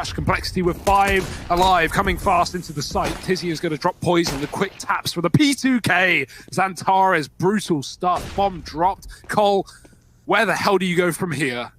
flash. Complexity with 5 alive, coming fast into the site. Tizzy is going to drop poison. The quick taps for the P2K. Xantares, brutal start. Bomb dropped. Cole, where the hell do you go from here?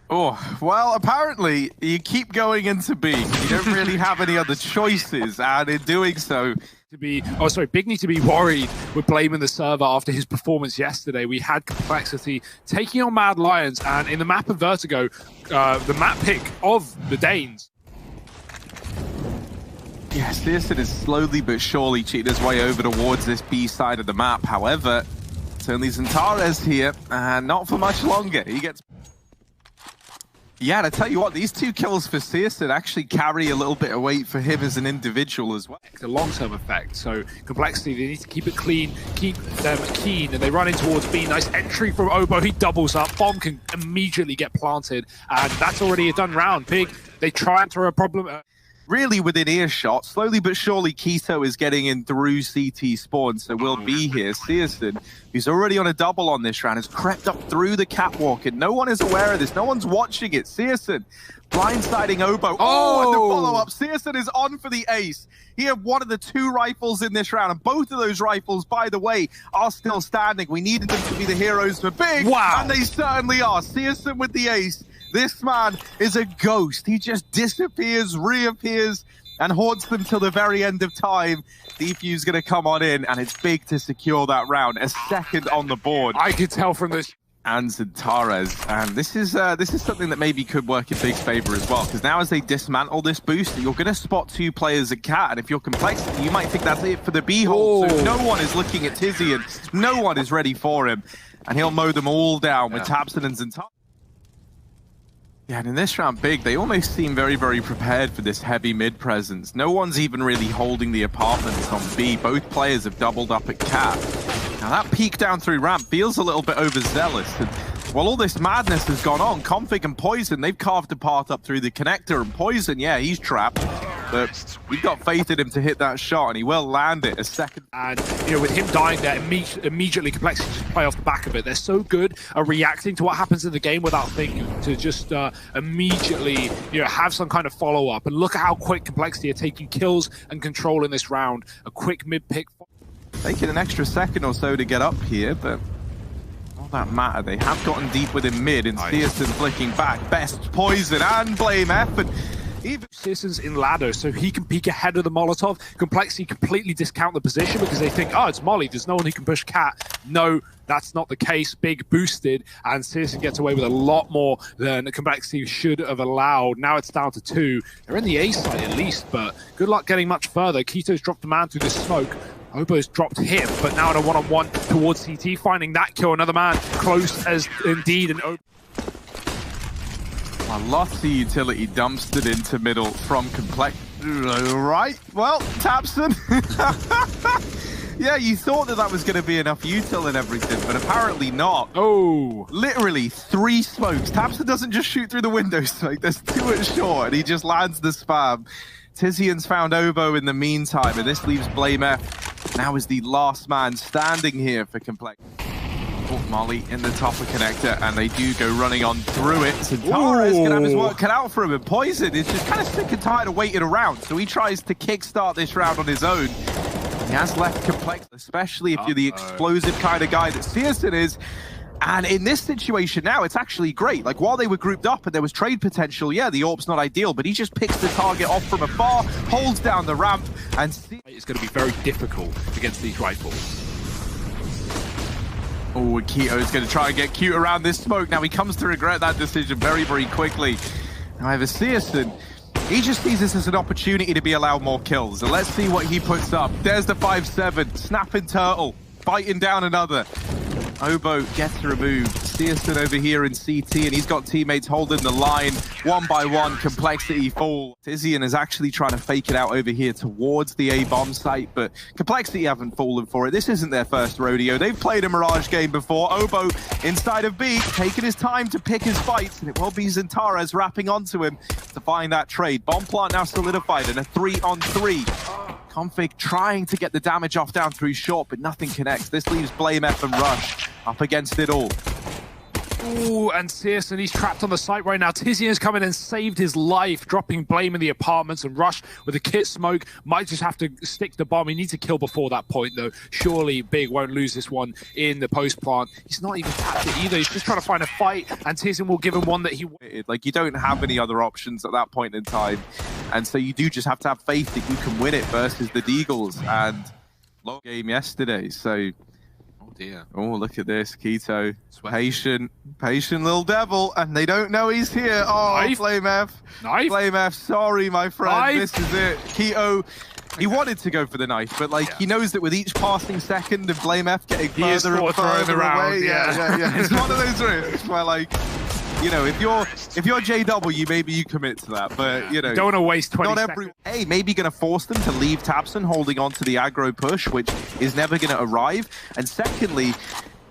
Oh, well, apparently you keep going into B. You don't really have any other choices, and in doing so... Big need to be worried with blaming the server after his performance yesterday. We had Complexity taking on Mad Lions, and in the map of Vertigo, the map pick of the Danes. Yes, CSGO is slowly but surely cheating his way over towards this B side of the map. However, it's only Xantares here, and not for much longer. He gets... Yeah, to tell you what, these 2 kills for CSGO actually carry a little bit of weight for him as an individual as well. The long-term effect, so Complexity, they need to keep it clean, keep them keen, and they run in towards B. Nice entry from Obo, he doubles up, Bomb can immediately get planted, and that's already a done round. Big, they try and throw a problem... Really within earshot, slowly but surely Keto is getting in through CT spawn, so we'll be here. Searson, who's already on a double on this round, has crept up through the catwalk, and no one is aware of this. No one's watching it. Searson blindsiding Obo. Oh, and the follow-up. Searson is on for the ace. He had one of the 2 rifles in this round, and both of those rifles, by the way, are still standing. We needed them to be the heroes for Big, and they certainly are. Searson with the ace. This man is a ghost. He just disappears, reappears, and haunts them till the very end of time. Defue's going to come on in, and it's Big to secure that round. A second on the board. I could tell from this. And Xantares. And this is something that maybe could work in Big's favor as well, because now as they dismantle this boost, you're going to spot 2 players at Cat, and if you're Complexity, you might think that's it for the B hole. So no one is looking at Tizzy, and no one is ready for him. And he'll mow them all down with Tabson and Xantares. Yeah, and in this round, Big, they almost seem very, very prepared for this heavy mid presence. No one's even really holding the apartments on B. Both players have doubled up at Cat. Now that peek down through ramp feels a little bit overzealous. And while all this madness has gone on, Config and Poison, they've carved a path up through the connector. And Poison, yeah, he's trapped. But we've got faith in him to hit that shot, and he will land it a second. And, you know, with him dying there, immediately Complexity just play off the back of it. They're so good at reacting to what happens in the game without thinking, to just immediately, you know, have some kind of follow-up. And look at how quick Complexity are taking kills and control in this round. A quick mid-pick. Taking an extra second or so to get up here, but all that matter. They have gotten deep within mid, and Searson flicking back. Best Poison and Blame F, and even Searson's in ladder, so he can peek ahead of the Molotov. Complexity completely discount the position because they think, oh, it's Molly, there's no one who can push Cat. No, that's not the case. Big boosted, and Searson gets away with a lot more than Complexity should have allowed. Now it's down to 2. They're in the A side at least, but good luck getting much further. Keto's dropped the man through the smoke. Obo's dropped him, but now in a one-on-one towards CT, finding that kill. Another man close as indeed, and Obo. I love the utility dumpstered into middle from Complex. Right, well, Tabson. Yeah, you thought that was going to be enough util and everything, but apparently not. Oh, literally 3 smokes. Tabson doesn't just shoot through the window smoke. There's 2 at short, and he just lands the spam. Tizian's found Obo in the meantime, and this leaves Blame F now is the last man standing here for Complex. Oh, Molly in the top of connector, and they do go running on through it. Xantares can have his work cut out for him, and Poison is just kind of sick and tired of waiting around, so he tries to kickstart this round on his own. He has left Complex, especially if you're the explosive kind of guy that Searson is. And in this situation now, it's actually great. Like, while they were grouped up and there was trade potential, yeah, the AWP's not ideal, but he just picks the target off from afar, holds down the ramp, and... It's going to be very difficult against these rifles. Oh, Keto's going to try and get cute around this smoke. Now, he comes to regret that decision very, very quickly. However, Searson, he just sees this as an opportunity to be allowed more kills. So let's see what he puts up. There's the 5-7, snapping turtle, biting down another. Obo gets removed. Searson over here in CT, and he's got teammates holding the line. 1 by 1, Complexity fall. Tizian is actually trying to fake it out over here towards the A-bomb site, but Complexity haven't fallen for it. This isn't their first rodeo. They've played a Mirage game before. Obo inside of B, taking his time to pick his fights, and it will be Xantares wrapping onto him to find that trade. Bomb plant now solidified in a 3-on-3. Config trying to get the damage off down through short, but nothing connects. This leaves Blame F and Rush up against it all. Ooh, and Searson, he's trapped on the site right now. Tizian's come in and saved his life, dropping Blame in the apartments, and Rush with a kit smoke might just have to stick the bomb. He needs to kill before that point, though. Surely Big won't lose this one in the post plant. He's not even tapped it either. He's just trying to find a fight, and Tizian will give him one that he wanted. Like, you don't have any other options at that point in time, and so you do just have to have faith that you can win it versus the Deagles. And long game yesterday, so... Dear. Oh, look at this, Keto. Patient little devil, and they don't know he's here. Oh, Knife. Flame F. Knife. Flame F, sorry, my friend. Knife. This is it. Keto, he wanted to go for the knife, but like he knows that with each passing second of Flame F getting further and further away. Yeah. It's one of those risks where, like, you know, if you're JW, maybe you commit to that, but you know, don't want to waste 20 not seconds. Hey, maybe going to force them to leave Tabson holding on to the aggro push, which is never going to arrive. And secondly,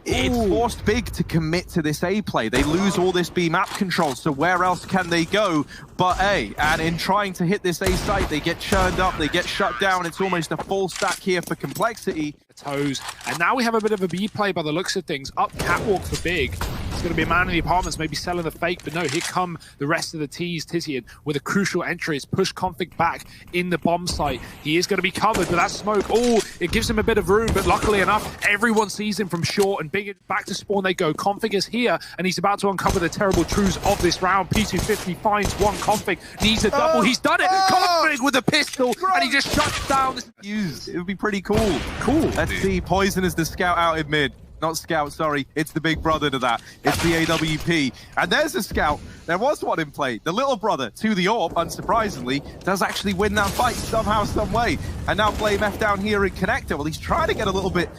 it's forced Big to commit to this A play. They lose all this B map control, so where else can they go but A? And in trying to hit this A site, they get churned up, they get shut down. It's almost a full stack here for Complexity. Toes. And now we have a bit of a B play by the looks of things. Up catwalk for Big. It's going to be a man in the apartments, maybe selling the fake, but no, here come the rest of the T's. Tizian with a crucial entry. It's push Config back in the bomb site. He is going to be covered, but that smoke, it gives him a bit of room, but luckily enough, everyone sees him from short, and Big back to spawn they go. Config is here, and he's about to uncover the terrible truths of this round. P250 finds one. Config needs a double. He's done it. Config with a pistol, and he just shuts down. It would be pretty cool. Let's see. Poison is the scout out in mid. Not scout, sorry. It's the big brother to that. It's the AWP. And there's a scout. There was one in play. The little brother to the AWP, unsurprisingly, does actually win that fight somehow, some way. And now Flame F down here in Connector. Well, he's trying to get a little bit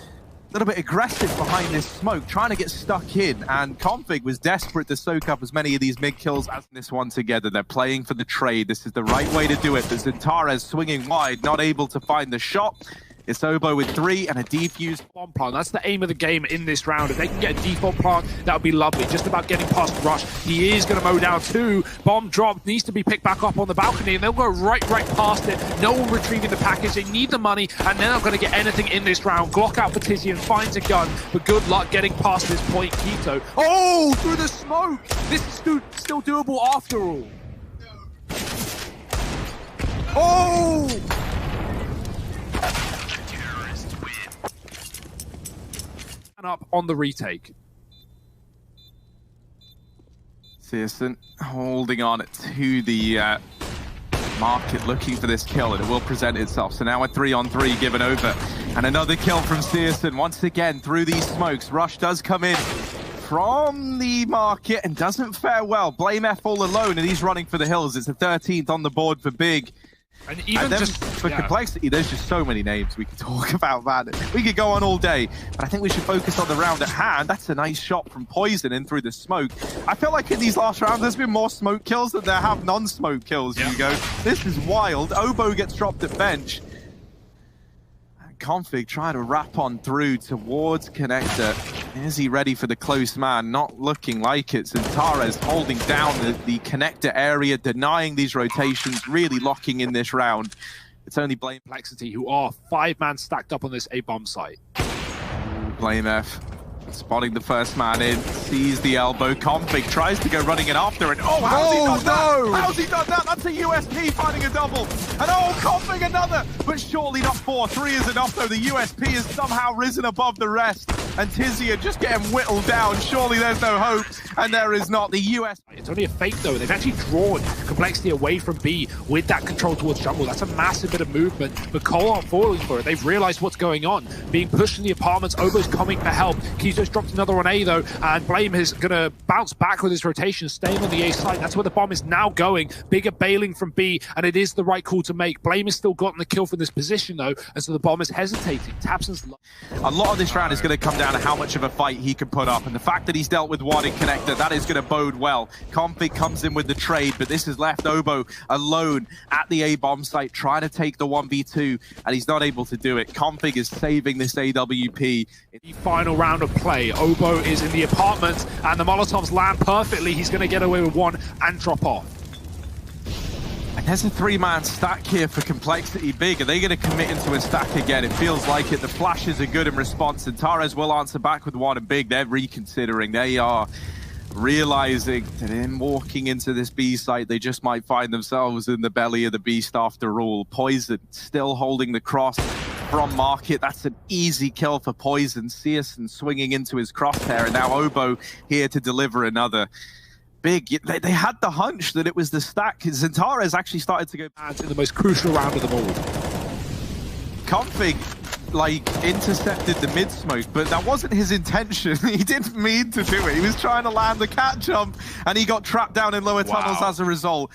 aggressive behind this smoke, trying to get stuck in. And Config was desperate to soak up as many of these mid kills as this one together. They're playing for the trade. This is the right way to do it. But Zintarez swinging wide, not able to find the shot. It's Obo with 3 and a defused bomb plant. That's the aim of the game in this round. If they can get a default plant, that would be lovely. Just about getting past Rush. He is going to mow down 2. Bomb drop needs to be picked back up on the balcony, and they'll go right past it. No one retrieving the package. They need the money, and they're not going to get anything in this round. Glock out for Tizian, finds a gun, but good luck getting past this point. Keto. Oh, through the smoke. This is still doable after all. Oh! Up on the retake. Searson holding on to the market, looking for this kill, and it will present itself. So now a 3-on-3 given over, and another kill from Searson once again through these smokes. Rush does come in from the market and doesn't fare well. Blame F all alone, and he's running for the hills. It's the 13th on the board for Big. And even just for Complexity, there's just so many names we could talk about, man. We could go on all day, but I think we should focus on the round at hand. That's a nice shot from Poison in through the smoke. I feel like in these last rounds, there's been more smoke kills than there have non-smoke kills, Hugo. This is wild. Obo gets dropped at bench. Config trying to wrap on through towards Connector. Is he ready for the close man? Not looking like it. Zintarez holding down the Connector area, denying these rotations, really locking in this round. It's only Blame Complexity, who are 5-man stacked up on this A-bomb site. Blame F spotting the first man in, sees the elbow. Config tries to go running in after it. Oh, how's he done that? How's he done that? That's a USP finding a double. And Config another, but surely not 4. 3 is enough though. The USP has somehow risen above the rest. And Tizian just getting whittled down. Surely there's no hope. And there is not. The US. It's only a fake though. They've actually drawn Complexity away from B with that control towards jungle. That's a massive bit of movement. But Cole aren't falling for it. They've realized what's going on. Being pushed in the apartments. Obo's coming for help. Keto's dropped another on A though. And Blame is going to bounce back with his rotation, staying on the A side. That's where the bomb is now going. Bigger bailing from B. And it is the right call to make. Blame has still gotten the kill from this position though. And so the bomb is hesitating. Tabson's a lot of this round is going to come down to how much of a fight he can put up, and the fact that he's dealt with one in Connector, that is going to bode well. Config comes in with the trade, but this has left Obo alone at the A-bomb site trying to take the 1v2, and he's not able to do it. Config is saving this AWP. The final round of play, Obo is in the apartment, and the Molotovs land perfectly. He's going to get away with one and drop off. And there's a 3-man stack here for Complexity. Big, are they going to commit into a stack again? It feels like it. The flashes are good in response, and Zintarez will answer back with one, and Big, they're reconsidering. They are realizing that in walking into this B site, they just might find themselves in the belly of the beast after all. Poison still holding the cross from Market. That's an easy kill for Poison. Searson swinging into his crosshair, and now Obo here to deliver another. Big. They had the hunch that it was the stack. Xantares actually started to go in the most crucial round of them all. Config intercepted the mid smoke, but that wasn't his intention. He didn't mean to do it. He was trying to land the cat jump, and he got trapped down in lower tunnels as a result.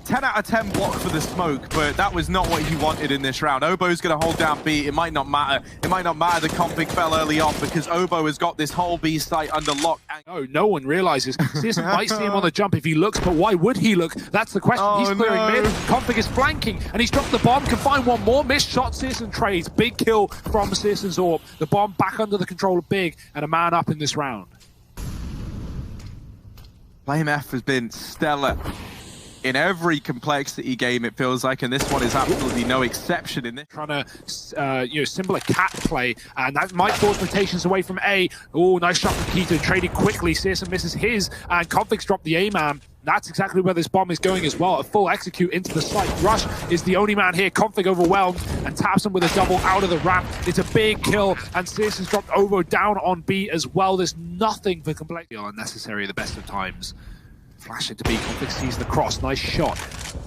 10 out of 10 block for the smoke, but that was not what he wanted in this round. Obo's going to hold down B. It might not matter. It might not matter the Config fell early on because Obo has got this whole B site under lock. No one realizes. Searson might see him on the jump if he looks, but why would he look? That's the question. He's clearing mid. Config is flanking, and he's dropped the bomb. Can find one more. Missed shot. Searson trades. Big kill from Searson's AWP. The bomb back under the control of Big, and a man up in this round. Flame F has been stellar in every complexity game, it feels like, and this one is absolutely no exception in this. Trying to, symbol a cat play, and that might force rotations away from A. Oh, nice shot from Keto, traded quickly. Searson misses his, and Config's dropped the A-man. That's exactly where this bomb is going as well. A full execute into the site. Rush is the only man here. Config overwhelmed and taps him with a double out of the ramp. It's a big kill, and Searson's dropped Ovo down on B as well. There's nothing for complexity unnecessary at the best of times. Flash it to B. Config sees the cross. Nice shot.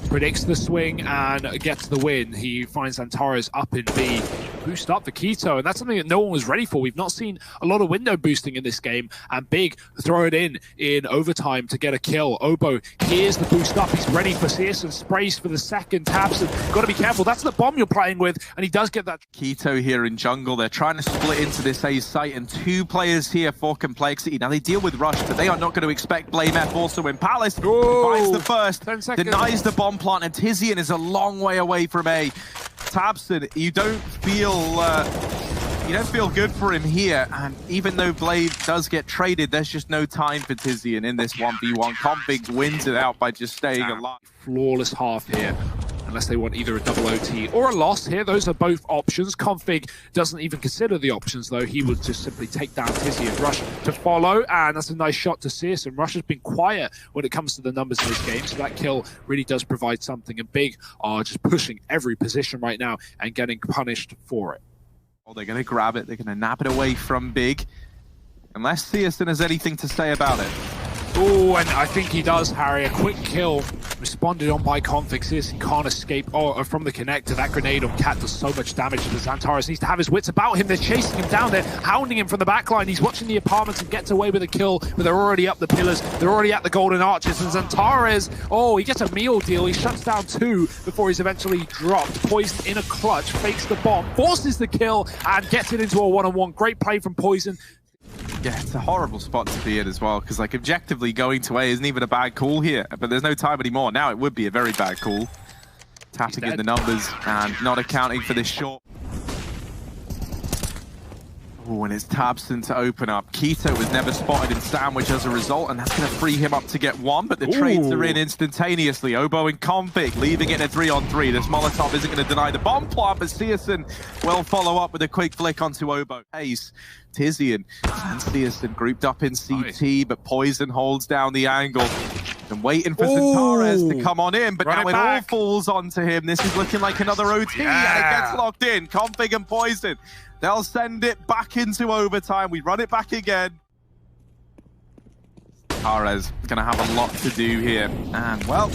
Predicts the swing and gets the win. He finds Xantares up in B. Boost up for Keto, and that's something that no one was ready for. We've not seen a lot of window boosting in this game, and Big throw it in overtime to get a kill. Obo hears the boost up. He's ready for Searson. Sprays for the second. Taps and got to be careful. That's the bomb you're playing with, and he does get that. Keto here in jungle. They're trying to split into this A site, and 2 players here for complexity. Now they deal with Rush, but they are not going to expect Blame F also in Palace. Finds the first, denies the bomb plant, and Tizian is a long way away from A. Tabson, you don't feel good for him here, and even though Blade does get traded, there's just no time for Tizian in this 1v1. Config wins it out by just staying alive. Flawless half here, unless they want either a double OT or a loss here. Those are both options. Config doesn't even consider the options, though. He would just simply take down Tizian. Rush to follow, and that's a nice shot to Searson. Rush has been quiet when it comes to the numbers in this game, so that kill really does provide something, and Big are just pushing every position right now and getting punished for it. Well, they're going to grab it. They're going to nab it away from Big, unless Searson has anything to say about it. Oh, and I think he does, Harry. A quick kill responded on by Config. Searson can't escape from the connector. That grenade on Cat does so much damage to Xantares. Needs to have his wits about him. They're chasing him down there, hounding him from the backline. He's watching the apartments and gets away with a kill, but they're already up the pillars. They're already at the golden arches. And Xantares, he gets a meal deal. He shuts down 2 before he's eventually dropped. Poison in a clutch, fakes the bomb, forces the kill, and gets it into a one-on-one. Great play from Poison. Yeah, it's a horrible spot to be in as well, because objectively going to A isn't even a bad call here, but there's no time anymore. Now it would be a very bad call. Tapping in the numbers and not accounting for this short. Oh, and it's Tabson to open up. Keto was never spotted in Sandwich as a result, and that's going to free him up to get 1, but the trades are in instantaneously. Obo and Config leaving it in a 3-on-3. This Molotov isn't going to deny the bomb plant, but Searson will follow up with a quick flick onto Obo. Ace, Tizian, and Searson grouped up in CT, but Poison holds down the angle. And waiting for Xantares to come on in, but now it all falls onto him. This is looking like another OT, and it gets locked in. Config and Poison. They'll send it back into overtime. We run it back again. Xantares going to have a lot to do here. And, well,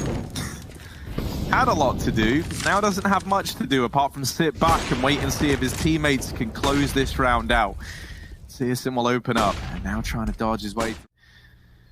had a lot to do. Now doesn't have much to do apart from sit back and wait and see if his teammates can close this round out. Searson will open up, and now trying to dodge his way.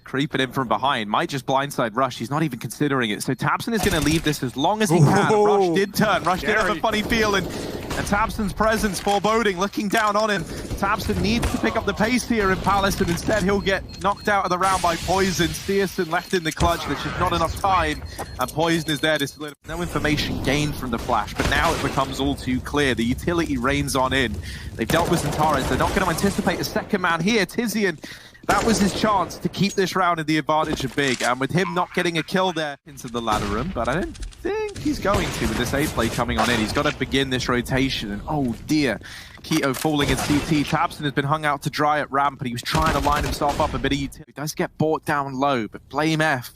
Creeping in from behind, might just blindside Rush. He's not even considering it. So Tabson is going to leave this as long as he can. Rush did turn. Rush did have a funny feeling. And Tabson's presence foreboding, looking down on him. Tabson needs to pick up the pace here in Palace, and instead he'll get knocked out of the round by Poison. Searson left in the clutch. There's just not enough time, and Poison is there to split. No information gained from the flash, but now it becomes all too clear. The utility reigns on in. They've dealt with Xantares. They're not going to anticipate a second man here. Tizian, that was his chance to keep this round in the advantage of Big, and with him not getting a kill there into the ladder room, but I don't think he's going to with this A play coming on in. He's got to begin this rotation, and oh dear. Keto falling in CT. tabseN has been hung out to dry at ramp, and he was trying to line himself up a bit of utility. He does get bought down low, but blameF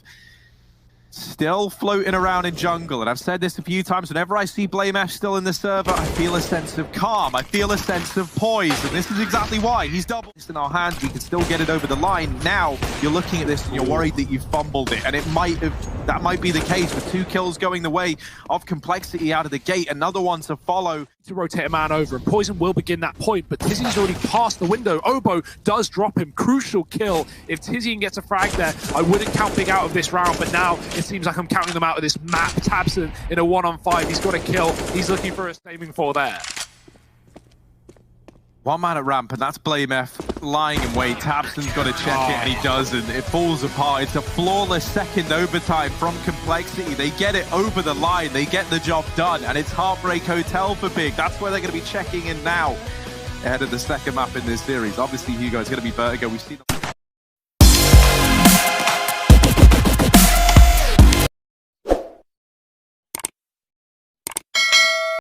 still floating around in jungle. And I've said this a few times, whenever I see blameF still in the server, I feel a sense of calm. I feel a sense of poise. And this is exactly why. He's double this in our hands. We can still get it over the line. Now you're looking at this and you're worried that you've fumbled it. And that might be the case with 2 kills going the way of Complexity out of the gate. Another one to follow. To rotate a man over, and Poison will begin that point, but Tizian's already past the window. Obo does drop him. Crucial kill. If Tizian gets a frag there, I wouldn't count Big out of this round, but now it seems like I'm counting them out of this map. tabseN in a 1-on-5. He's got a kill. He's looking for a aiming for there. 1 man at ramp, and that's blameF lying in wait. tabseN's got to check it, and he doesn't. It falls apart. It's a flawless second overtime from Complexity. They get it over the line. They get the job done, and it's Heartbreak Hotel for Big. That's where they're going to be checking in now ahead of the second map in this series. Obviously, Hugo, it's going to be Vertigo. We've seen